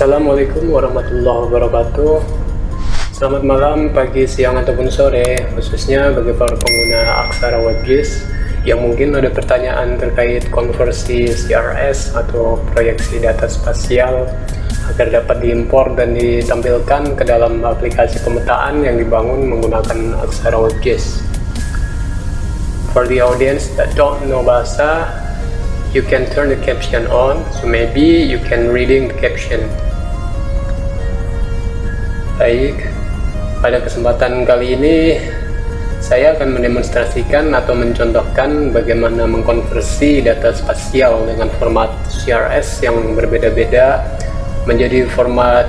Assalamualaikum warahmatullahi wabarakatuh. Selamat malam, pagi, siang, ataupun sore, khususnya bagi para pengguna Aksara WebGIS yang mungkin ada pertanyaan terkait konversi CRS atau proyeksi data spasial agar dapat diimpor dan ditampilkan ke dalam aplikasi pemetaan yang dibangun menggunakan Aksara WebGIS. For the audience that don't know bahasa, you can turn the caption on, so maybe you can reading the caption. Baik, pada kesempatan kali ini saya akan mendemonstrasikan atau mencontohkan bagaimana mengkonversi data spasial dengan format CRS yang berbeda-beda menjadi format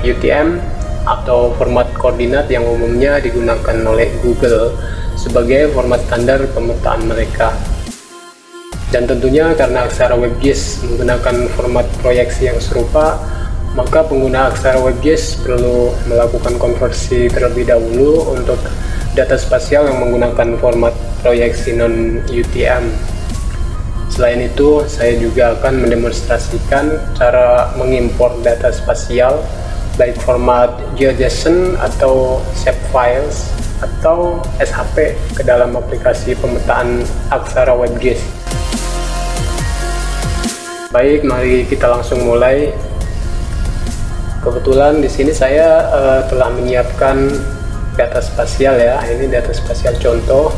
UTM atau format koordinat yang umumnya digunakan oleh Google sebagai format standar pemetaan mereka. Dan tentunya karena Aksara WebGIS menggunakan format proyeksi yang serupa, maka pengguna Aksara WebGIS perlu melakukan konversi terlebih dahulu untuk data spasial yang menggunakan format proyeksi non-UTM. Selain itu, saya juga akan mendemonstrasikan cara mengimpor data spasial baik format GeoJSON atau shapefiles atau SHP ke dalam aplikasi pemetaan Aksara WebGIS. Baik, mari kita langsung mulai. Kebetulan di sini saya telah menyiapkan data spasial ya. Ini data spasial contoh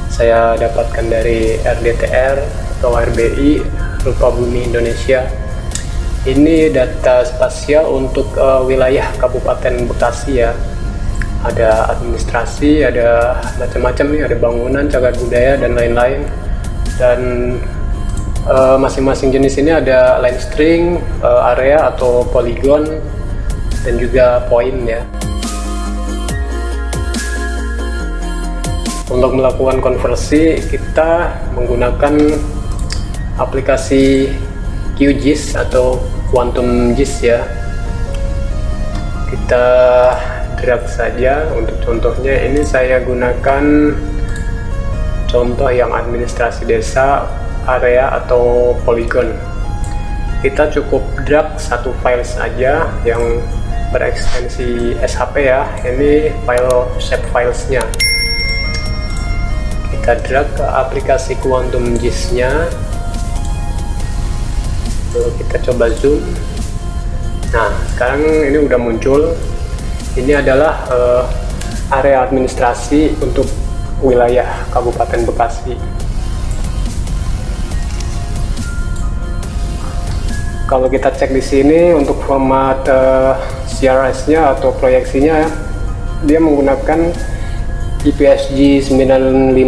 saya dapatkan dari RDTR atau RBI Rupa Bumi Indonesia. Ini data spasial untuk wilayah Kabupaten Bekasi ya. Ada administrasi, ada macam-macam nih, ada bangunan, cagar budaya dan lain-lain. Dan masing-masing jenis ini ada line string, area atau polygon, dan juga point ya. Untuk melakukan konversi kita menggunakan aplikasi QGIS atau Quantum GIS ya. Kita drag saja untuk contohnya. Ini saya gunakan contoh yang administrasi desa, area atau polygon. Kita cukup drag satu file saja yang berekstensi SHP ya. Ini file shape filesnya. Kita drag ke aplikasi Quantum GIS-nya. Lalu kita coba zoom. Nah, sekarang ini udah muncul. Ini adalah area administrasi untuk wilayah Kabupaten Bekasi. Kalau kita cek di sini untuk format CRS-nya atau proyeksinya, dia menggunakan IPSG 9518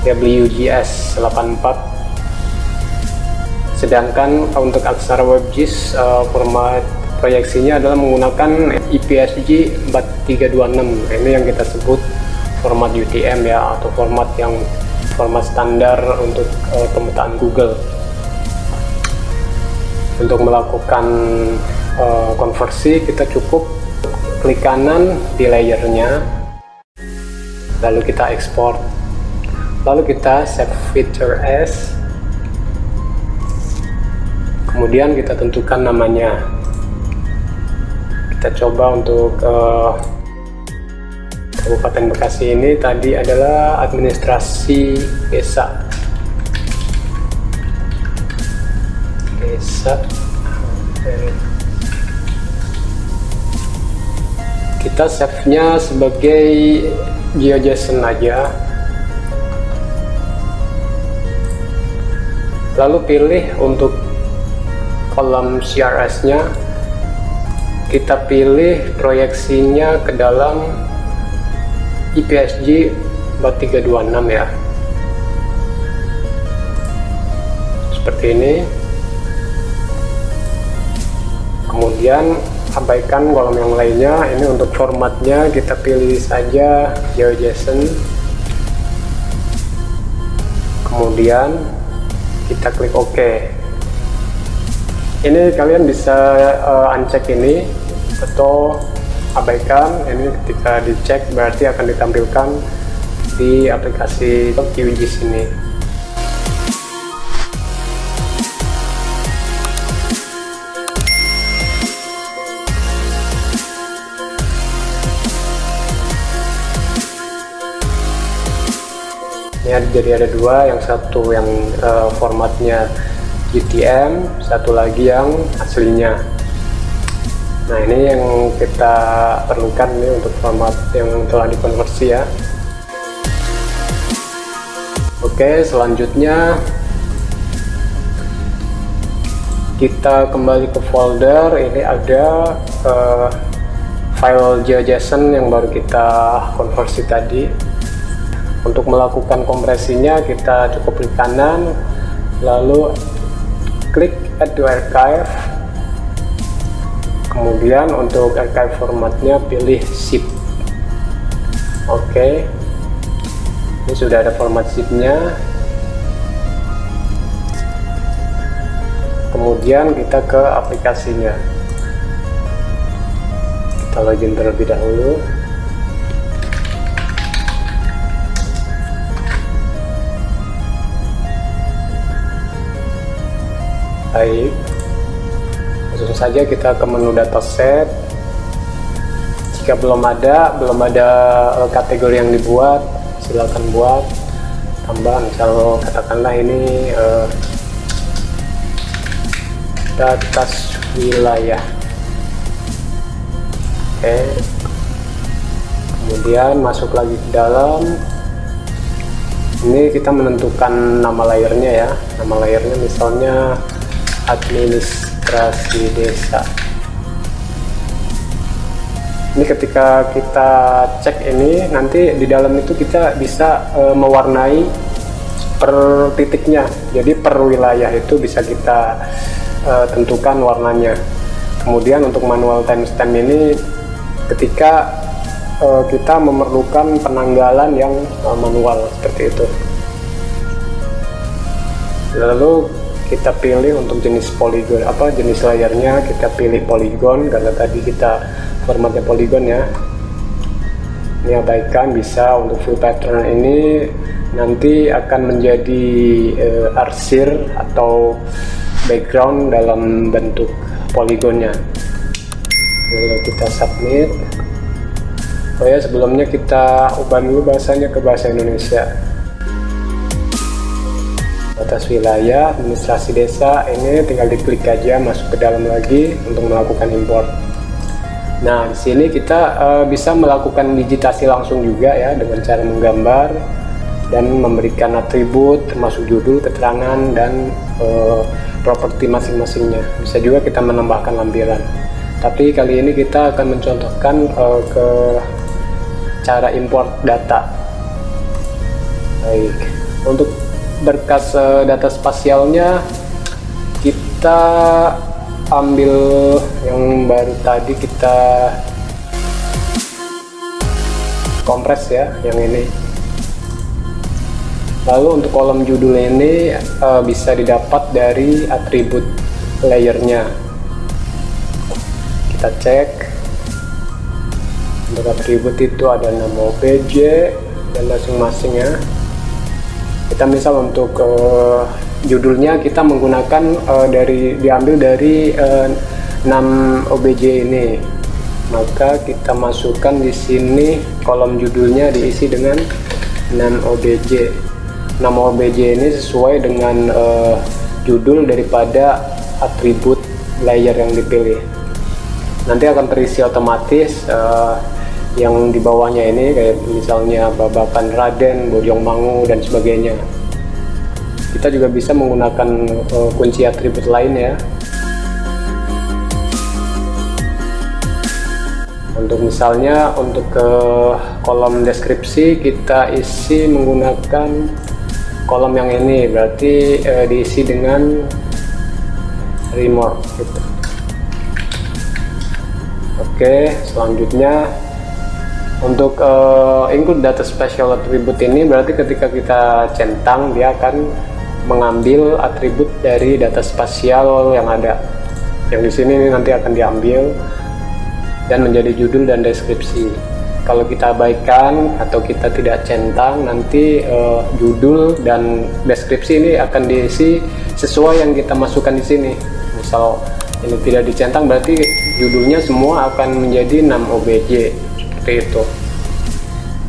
WGS 84. Sedangkan untuk Aksara WebGIS format proyeksinya adalah menggunakan IPSG 4326. Ini yang kita sebut format UTM ya, atau format standar untuk pemetaan Google. Untuk melakukan konversi, kita cukup klik kanan di layernya, lalu kita ekspor, lalu kita save feature as, kemudian kita tentukan namanya. Kita coba untuk Kabupaten Bekasi ini tadi adalah administrasi desa. Kita save-nya sebagai GeoJSON aja. Lalu pilih untuk kolom CRS-nya. Kita pilih proyeksinya ke dalam IPSG 4326 ya. Seperti ini. Kemudian abaikan kolom yang lainnya. Ini untuk formatnya kita pilih saja GeoJSON. Kemudian kita klik OK. Ini kalian bisa uncheck ini atau abaikan. Ini ketika dicek berarti akan ditampilkan di aplikasi QGIS ini. Ya, jadi ada dua, yang satu yang formatnya GTM, satu lagi yang aslinya. Nah, ini yang kita perlukan nih untuk format yang telah dikonversi ya. Oke, selanjutnya kita kembali ke folder. Ini ada file GeoJSON yang baru kita konversi tadi. Untuk melakukan kompresinya kita cukup klik kanan, lalu klik add to archive, kemudian untuk archive formatnya pilih zip. Oke, ini sudah ada format zipnya. Kemudian kita ke aplikasinya, kita login terlebih dahulu. Baik, langsung saja kita ke menu dataset. Jika belum ada kategori yang dibuat, silakan buat, tambah misal katakanlah ini datas wilayah. Oke, kemudian masuk lagi ke dalam. Ini kita menentukan nama layernya ya, nama layernya misalnya administrasi desa. Ini ketika kita cek ini, nanti di dalam itu kita bisa mewarnai per titiknya. Jadi per wilayah itu bisa kita tentukan warnanya. Kemudian untuk manual timestamp ini, ketika kita memerlukan penanggalan yang manual seperti itu. Lalu kita pilih untuk jenis poligon, jenis layarnya kita pilih poligon karena tadi kita formatnya poligon ya. Ini abaikan, bisa untuk full pattern ini nanti akan menjadi arsir atau background dalam bentuk poligonnya. Lalu kita submit. Oh ya, sebelumnya kita ubah dulu bahasanya ke bahasa Indonesia. Batas wilayah, administrasi desa, ini tinggal diklik aja masuk ke dalam lagi untuk melakukan import. Nah, di sini kita bisa melakukan digitasi langsung juga ya dengan cara menggambar dan memberikan atribut termasuk judul, keterangan dan properti masing-masingnya. Bisa juga kita menambahkan lampiran. Tapi kali ini kita akan mencontohkan ke cara import data. Baik, untuk berkas data spasialnya kita ambil yang baru tadi, kita kompres ya yang ini. Lalu untuk kolom judul ini bisa didapat dari atribut layernya. Kita cek untuk atribut itu ada nama OBJ dan masing-masing ya. Kita misal untuk judulnya kita menggunakan diambil dari 6 OBJ ini, maka kita masukkan di sini kolom judulnya diisi dengan 6 OBJ. Nama OBJ ini sesuai dengan judul daripada atribut layer yang dipilih. Nanti akan terisi otomatis yang di bawahnya ini, kayak misalnya Babakan Raden, Bojongmangu dan sebagainya. Kita juga bisa menggunakan kunci atribut lain ya. Untuk misalnya untuk ke kolom deskripsi kita isi menggunakan kolom yang ini, berarti diisi dengan remark gitu. Oke, selanjutnya untuk include data special attribute ini berarti ketika kita centang dia akan mengambil atribut dari data spasial yang ada. Yang di sini nanti akan diambil dan menjadi judul dan deskripsi. Kalau kita abaikan atau kita tidak centang, nanti judul dan deskripsi ini akan diisi sesuai yang kita masukkan di sini. Misal ini tidak dicentang, berarti judulnya semua akan menjadi 6 OBJ seperti itu.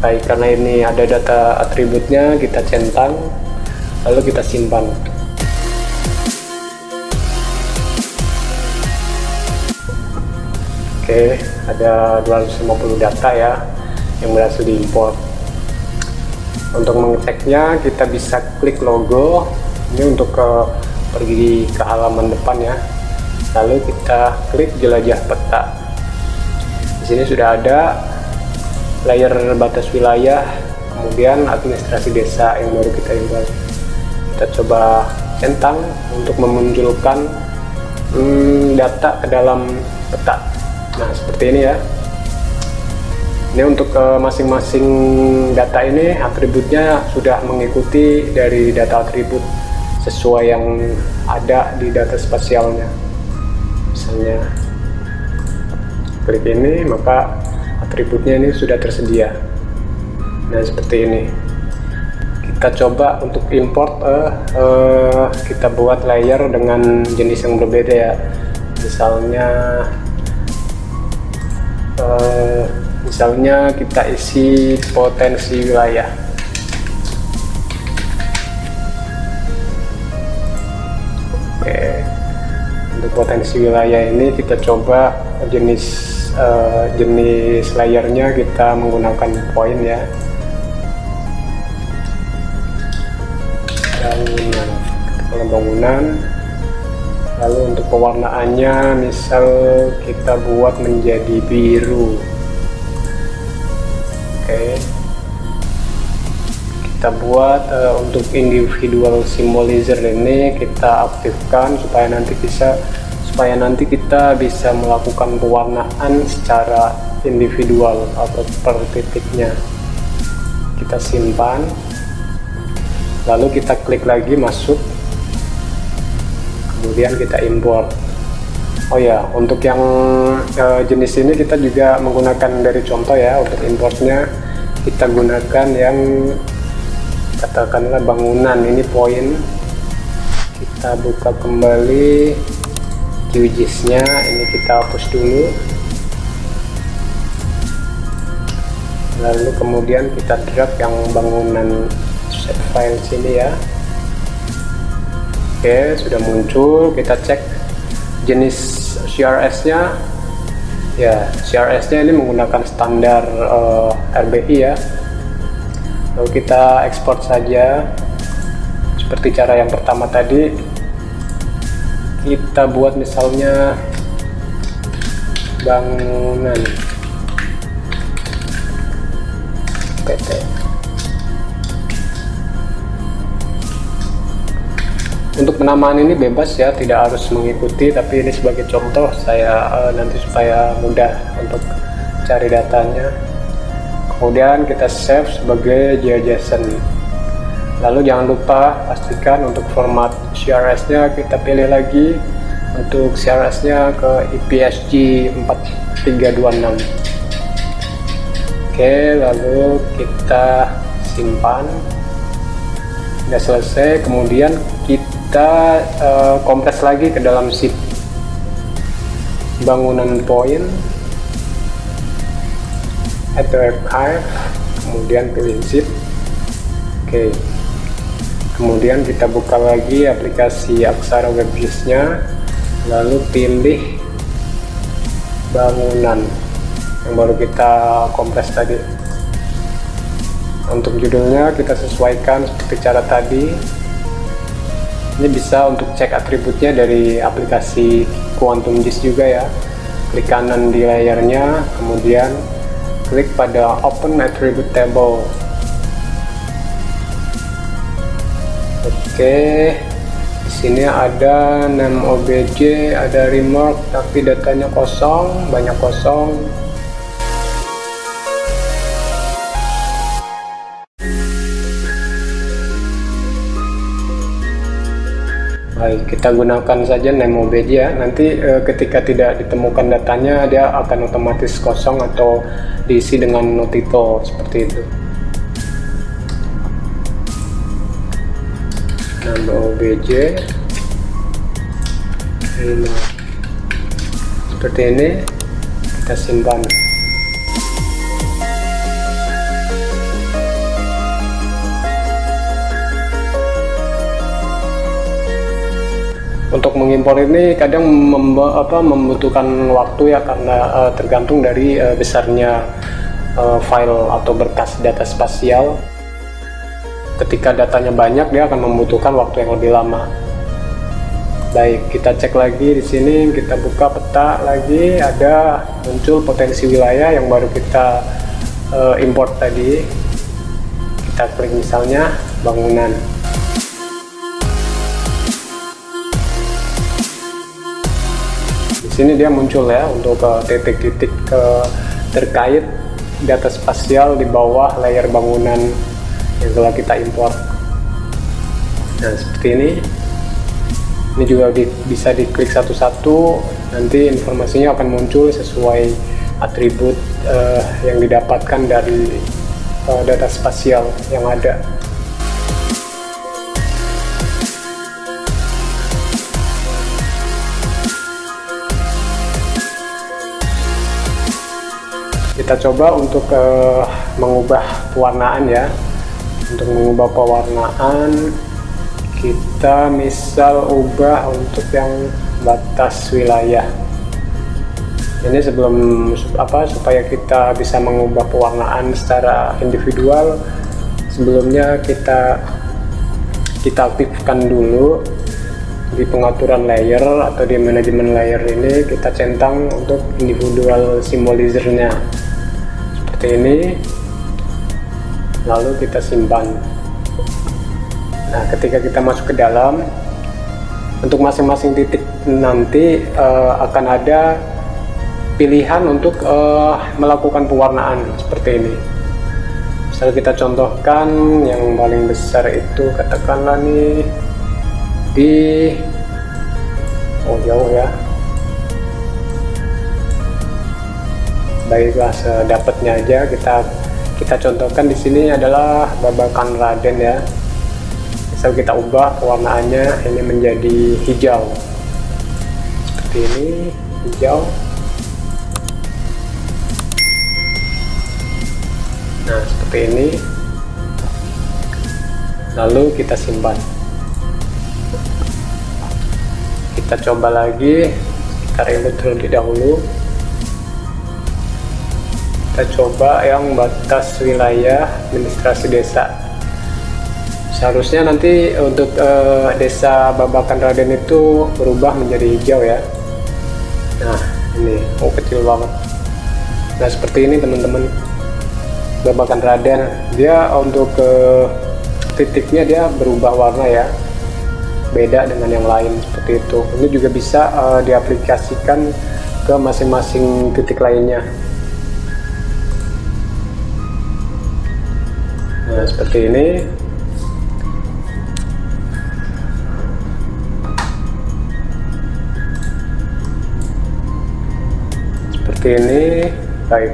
Baik, karena ini ada data atributnya, kita centang lalu kita simpan. Oke, ada 250 data ya yang berhasil diimport. Untuk mengeceknya kita bisa klik logo ini untuk pergi ke halaman depan ya. Lalu kita klik jelajah peta. Di sini sudah ada layer batas wilayah, kemudian administrasi desa yang baru kita import. Kita coba centang untuk memunculkan data ke dalam peta. Nah, seperti ini ya. Ini untuk masing-masing data ini atributnya sudah mengikuti dari data atribut sesuai yang ada di data spasialnya. Misalnya klik ini, maka atributnya ini sudah tersedia. Nah, seperti ini. Kita coba untuk import, kita buat layer dengan jenis yang berbeda ya. Misalnya kita isi potensi wilayah. Oke, untuk potensi wilayah ini kita coba jenis layernya kita menggunakan poin ya. Bangunan. Lalu untuk pewarnaannya misal kita buat menjadi biru. Oke, kita buat untuk individual symbolizer ini kita aktifkan supaya nanti kita bisa melakukan pewarnaan secara individual atau per titiknya. Kita simpan, lalu kita klik lagi masuk, kemudian kita import. Oh ya, untuk yang jenis ini kita juga menggunakan dari contoh ya. Untuk importnya kita gunakan yang katakanlah bangunan, ini poin. Kita buka kembali QGIS-nya, ini kita hapus dulu. Lalu kemudian kita drag yang bangunan set file sini ya. Oke, sudah muncul. Kita cek jenis CRS-nya. Ya, CRS-nya ini menggunakan standar RBI ya. Lalu kita ekspor saja seperti cara yang pertama tadi. Kita buat misalnya bangunan PT. Untuk penamaan ini bebas ya, tidak harus mengikuti, tapi ini sebagai contoh saya nanti supaya mudah untuk cari datanya. Kemudian kita save sebagai GeoJSON. Lalu jangan lupa pastikan untuk format CRS-nya kita pilih lagi, untuk CRS-nya ke IPSG 4326. Oke, lalu kita simpan. Sudah selesai, kemudian kita kompres lagi ke dalam zip bangunan poin, add to archive, kemudian pilih zip. Oke, kemudian kita buka lagi aplikasi Aksara WebGIS-nya, lalu pilih bangunan yang baru kita kompres tadi. Untuk judulnya kita sesuaikan seperti cara tadi. Ini bisa untuk cek atributnya dari aplikasi Quantum GIS juga ya. Klik kanan di layarnya, kemudian klik pada Open Attribute Table. Oke, di sini ada name obj, ada remark, tapi datanya kosong, banyak kosong. Baik, kita gunakan saja name obj ya. Nanti ketika tidak ditemukan datanya, dia akan otomatis kosong atau diisi dengan notito seperti itu. Name obj seperti ini, kita simpan. Untuk mengimpor ini kadang membutuhkan waktu ya, karena tergantung dari besarnya file atau berkas data spasial. Ketika datanya banyak, dia akan membutuhkan waktu yang lebih lama. Baik, kita cek lagi di sini, kita buka peta lagi, ada muncul potensi wilayah yang baru kita import tadi. Kita klik misalnya bangunan. Di sini dia muncul ya untuk titik-titik terkait data spasial di bawah layer bangunan yang telah kita import. Nah, seperti ini. Ini juga bisa diklik satu-satu, nanti informasinya akan muncul sesuai atribut yang didapatkan dari data spasial yang ada. Kita coba untuk mengubah pewarnaan ya. Untuk mengubah pewarnaan, kita misal ubah untuk yang batas wilayah. Ini supaya kita bisa mengubah pewarnaan secara individual, sebelumnya kita aktifkan dulu di pengaturan layer atau di manajemen layer ini, kita centang untuk individual symbolizer-nya seperti ini, lalu kita simpan. Nah, ketika kita masuk ke dalam, untuk masing-masing titik nanti akan ada pilihan untuk melakukan pewarnaan seperti ini. Misal kita contohkan yang paling besar itu, katakanlah nih di jauh ya. Baiklah, sedapatnya aja kita contohkan di sini adalah Babakan Raden ya. Misal kita ubah pewarnaannya ini menjadi hijau seperti ini, hijau. Nah, seperti ini, lalu kita simpan. Kita coba lagi, kita reload terlebih dahulu. Kita coba yang batas wilayah administrasi desa. Seharusnya nanti untuk desa Babakan Raden itu berubah menjadi hijau ya. Nah, ini kecil banget. Nah, seperti ini teman-teman. Babakan Raden, dia untuk titiknya dia berubah warna ya, beda dengan yang lain seperti itu. Ini juga bisa diaplikasikan ke masing-masing titik lainnya. Nah, seperti ini. Seperti ini, baik.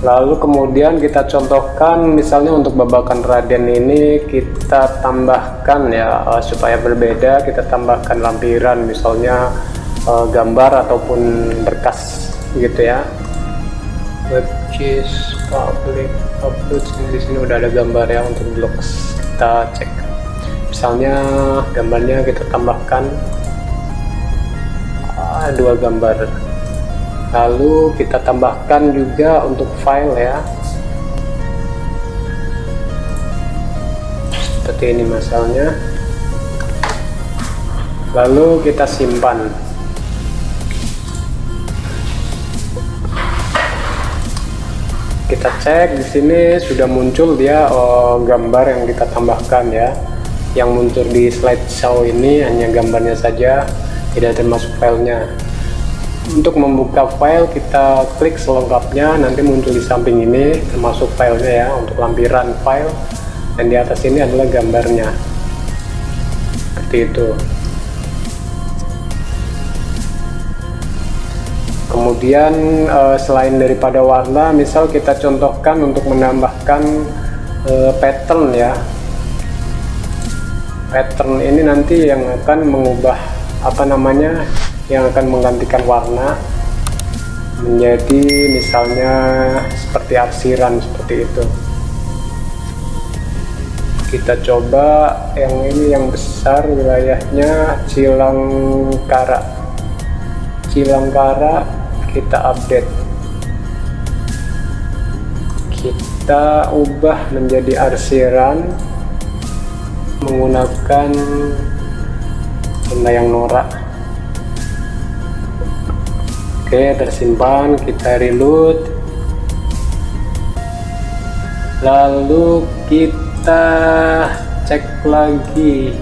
Lalu kemudian kita contohkan, misalnya untuk Babakan Raden ini kita tambahkan ya, supaya berbeda, kita tambahkan lampiran, misalnya gambar ataupun berkas gitu ya. Which is public upload, di sini udah ada gambar ya untuk blocks. Kita cek, misalnya gambarnya kita tambahkan 2 gambar. Lalu kita tambahkan juga untuk file ya, seperti ini misalnya. Lalu kita simpan. Kita cek di sini sudah muncul dia gambar yang kita tambahkan ya. Yang muncul di slideshow ini hanya gambarnya saja, tidak termasuk filenya. Untuk membuka file, kita klik selengkapnya, nanti muncul di samping ini termasuk filenya ya, untuk lampiran file, dan di atas ini adalah gambarnya seperti itu. Kemudian selain daripada warna, misal kita contohkan untuk menambahkan pattern ya. Pattern ini nanti yang akan mengubah yang akan menggantikan warna menjadi misalnya seperti arsiran seperti itu. Kita coba yang ini, yang besar wilayahnya Cilangkara. Kita update, kita ubah menjadi arsiran menggunakan yang norak. Oke, tersimpan. Kita reload, lalu kita cek lagi.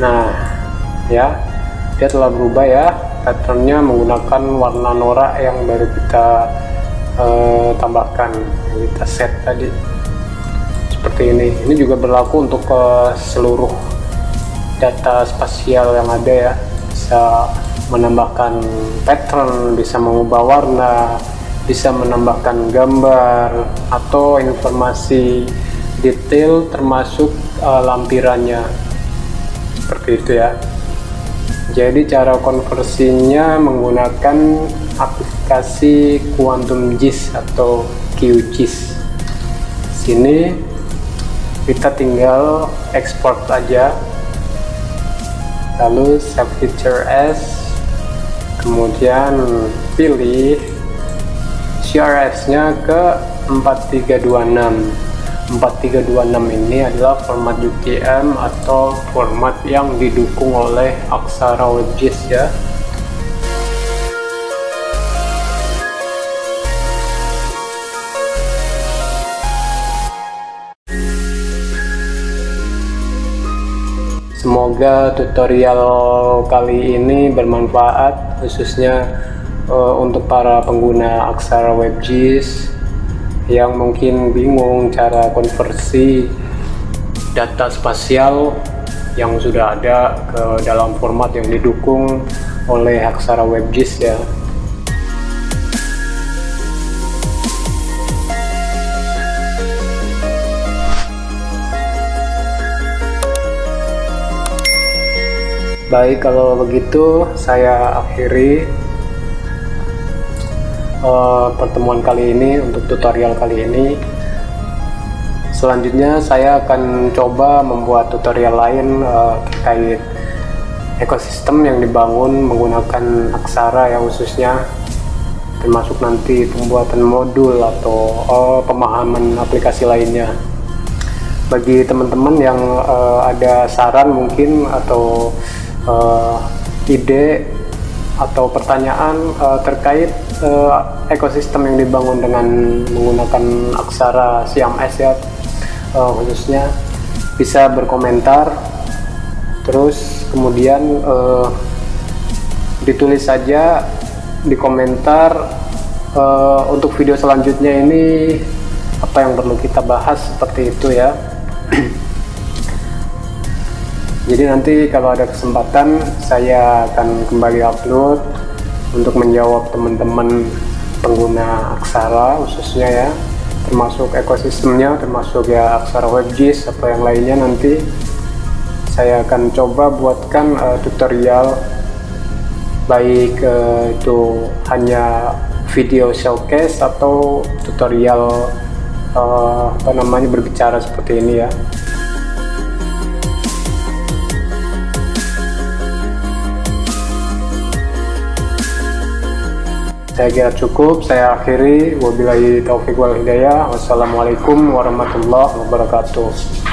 Nah ya, dia telah berubah ya, patternnya menggunakan warna norak yang baru kita tambahkan, yang kita set tadi. Seperti ini juga berlaku untuk seluruh data spasial yang ada ya. Bisa menambahkan pattern, bisa mengubah warna, bisa menambahkan gambar atau informasi detail termasuk lampirannya, seperti itu ya. Jadi cara konversinya menggunakan aplikasi QuantumGIS atau QGIS. Sini kita tinggal export aja, lalu save feature as, kemudian pilih CRS-nya ke 4326. 4326 ini adalah format UTM atau format yang didukung oleh Aksara WebGIS ya. Semoga tutorial kali ini bermanfaat, khususnya untuk para pengguna Aksara WebGIS yang mungkin bingung cara konversi data spasial yang sudah ada ke dalam format yang didukung oleh Aksara WebGIS ya. Baik, kalau begitu saya akhiri pertemuan kali ini untuk tutorial kali ini. Selanjutnya saya akan coba membuat tutorial lain terkait ekosistem yang dibangun menggunakan Aksara ya, khususnya termasuk nanti pembuatan modul atau pemahaman aplikasi lainnya. Bagi teman-teman yang ada saran mungkin atau ide atau pertanyaan terkait ekosistem yang dibangun dengan menggunakan Aksara CMS ya, khususnya bisa berkomentar, terus kemudian ditulis saja di komentar untuk video selanjutnya ini apa yang perlu kita bahas, seperti itu ya. Jadi nanti kalau ada kesempatan saya akan kembali upload untuk menjawab teman-teman pengguna Aksara khususnya ya, termasuk ekosistemnya, termasuk ya Aksara WebGIS atau yang lainnya. Nanti saya akan coba buatkan tutorial, baik itu hanya video showcase atau tutorial berbicara seperti ini ya. Saya kira cukup, saya akhiri. Wabillahi taufiq wal hidayah. Wassalamualaikum warahmatullahi wabarakatuh.